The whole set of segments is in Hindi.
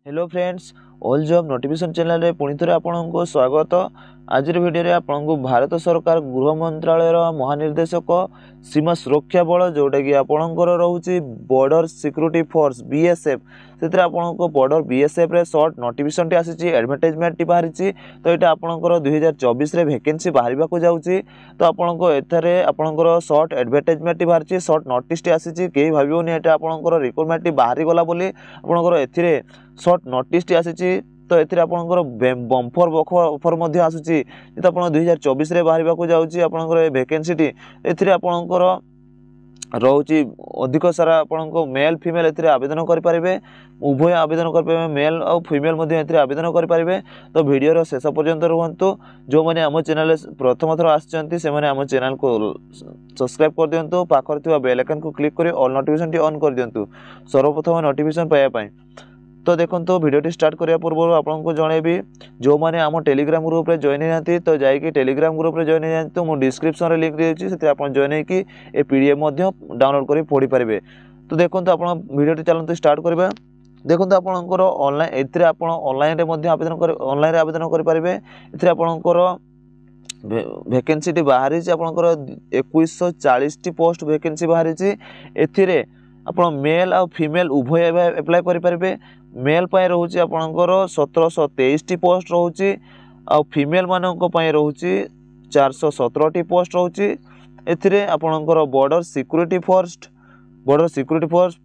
Hello friends, all job notification channel रे पुणी थे आपको स्वागत। आज वीडियो रे आपको भारत सरकार गृह मंत्रालय महानिर्देशक सीमा सुरक्षा बल जोटा कि आपणकर रोचे बॉर्डर सिक्योरिटी फोर्स बीएसएफ से आपको बॉर्डर बीएसएफ रे शॉर्ट नोटिफिकेशन आसी एडवर्टाइजमेंट बाहरी। तो यहाँ आपंकर 2024 वैकेंसी बाहर को जाऊँगी। तो आपको एथरे आपंकर शॉर्ट एडवर्टाइजमेंट बाहरी शॉर्ट नोटिस आसी कहीं भावन यहाँ आपंकर रिक्रुटमेंट बाहरी गला आपंकर ए शॉर्ट नोटिस आसी। तो ये आपंकर बम्फर ऑफर आसूसी तो आप 2024 बाहर को जाऊँगी आपंकर वैकेंसी ए आपंकर रोचे अधिक सारा आपको मेल फीमेल ए आवेदन करेंगे। उभय आवेदन करेंगे, मेल और फीमेल आवेदन करेंगे। तो वीडियो शेष पर्यंत रुहतु। जो मैंने आम चैनल प्रथम थर आम चैनल को सब्सक्राइब कर दिंतु, पाखर बेल आइकन को क्लिक कर ऑल नोटिफिकेशन ऑन कर दिंतु सर्वप्रथम नोटिफिकेशन पाइबा। तो देखो वीडियो स्टार्ट करने पूर्व आपको जनइबी जो मैंने आम टेलीग्राम ग्रुप रे जॉइन होती तो जाकि टेलीग्राम ग्रुप रे जॉइन हो मुझे डिस्क्रिप्शन लिंक देती से आप जॉइन होगी ए पीडीएफ डाउनलोड कर पढ़ी पारे। तो देखो आप वीडियो चलते स्टार्ट करवा। देखो आपंकर ऑनलाइन ए ऑनलाइन आवेदन करेंगे। ये आपंकर वैकेंसी बाहरी आपंकर 2140 पोस्ट वैकेंसी बाहरी। ए आप मेल आ फीमेल उभय एप्लाय करेंगे। मेल रोचे आपंकर 1723 पोस्ट रोचे आ फीमेल मानक रोचे 417 पोस्ट रोचे। ए आपंकर बॉर्डर सिक्योरिटी फोर्स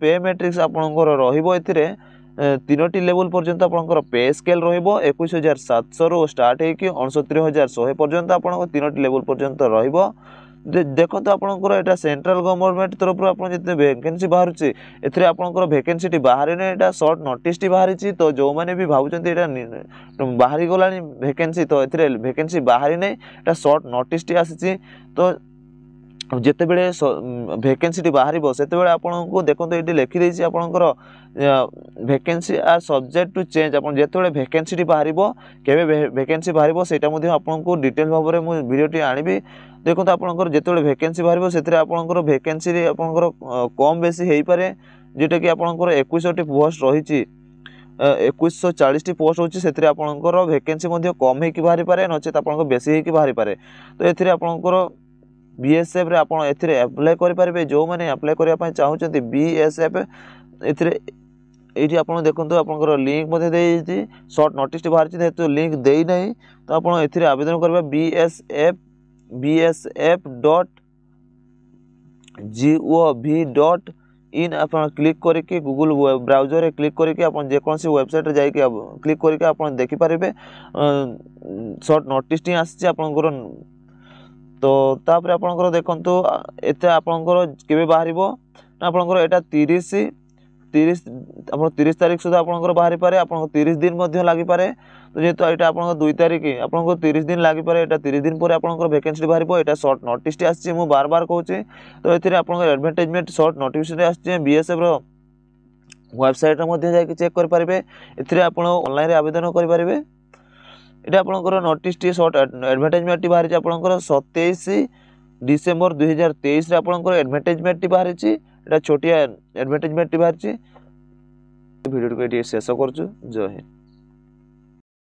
पे मैट्रिक्स आपंकर रे 3टी लेवल पर्यंत आपंकर पे स्केल रो 21,700 रु स्टार्ट होगी 69,100 पर्यंत आपंकर 3टी लेवल पर्यंत रो। देखो तो आपंकर यहाँ सेंट्रल गवर्नमेंट तरफ जितने वैकेंसी बाहर ए आपंकर वैकेंसी बाहरी ना यहाँ शॉर्ट नोटिस बाहरी। तो जो मैंने भी भावुं यहाँ बाहरी गला वैकेंसी तो ये वैकेंसी बाहरी ना यहाँ शॉर्ट नोटिस आसी। तो जिते बड़े वैकेंसी बाहर से आपको देखो ये लिखिदी आपंकर vacancy are subject to change. आप जिते वैकेंसी बाहर के वैकेंसी बाहर से आपको डिटेल भाव में वीडियो आनी। देखो आपंकर जिते वैकेंसी बाहर से आपंकर वैकेंसी आपंकर कम बेसी हो पारे जोटा कि आपंकर 21टी पोस्ट रही 2140 पोस्ट होची से आपंकर वैकेंसी कम हो बाहरी पारे नचेत आपंकर बेसी हो बाहरी पारे। तो ये आपंकर बीएसएफ रे आपण एथिरे अप्लाई करि परिबे। जो माने अप्लाई करिया पय चाहुचंती बीएसएफ एथिरे एठी आपण देखंतु आपनकर लिंक मध्ये देइछि शॉर्ट नोटिस बाहर छि तो लिंक देइ नै। तो आपण एथिरे आवेदन करबा bsf.gov.in आपण क्लिक करके गूगल ब्राउजर रे क्लिक करके आपण जे कोनसी वेबसाइट रे जाई के क्लिक करके आपण देखि परिबे शॉर्ट नोटिस टी आछि आपनकर। तो तापर आपनकर देखंतु एते आपनकर केबे बाहरिबो ना आपनकर एटा 30 तारीख सुधा आपनकर बाहरी पारे आपनकर 30 दिन मध्ये लागि पारे। तो जेतो एटा आपनकर 2 तारीख आपनकर 30 दिन लागि पारे एटा 30 दिन परे आपनकर वैकेंसी बाहरिबो। एटा शॉर्ट नोटिस टी आछि मु बार बार कहूची। तो एथिरे आपनकर एडवर्टाइजमेंट शॉर्ट नोटिफिकेशन आछि बीएसएफ रो वेबसाइट रे मध्ये जाई के चेक कर पारिबे। एथिरे आपण ऑनलाइन रे आवेदन कर पारिबे। ये आपंकर नोटिस टी शॉर्ट एडवर्टाइजमेंट बाहरी आपंकर 27 डिसेम्बर 2023 आपंकर एडवर्टाइजमेंट बाहरी। छोटिया एडवर्टाइजमेंट बाहरी। वीडियो को शेष कर जय हिंद।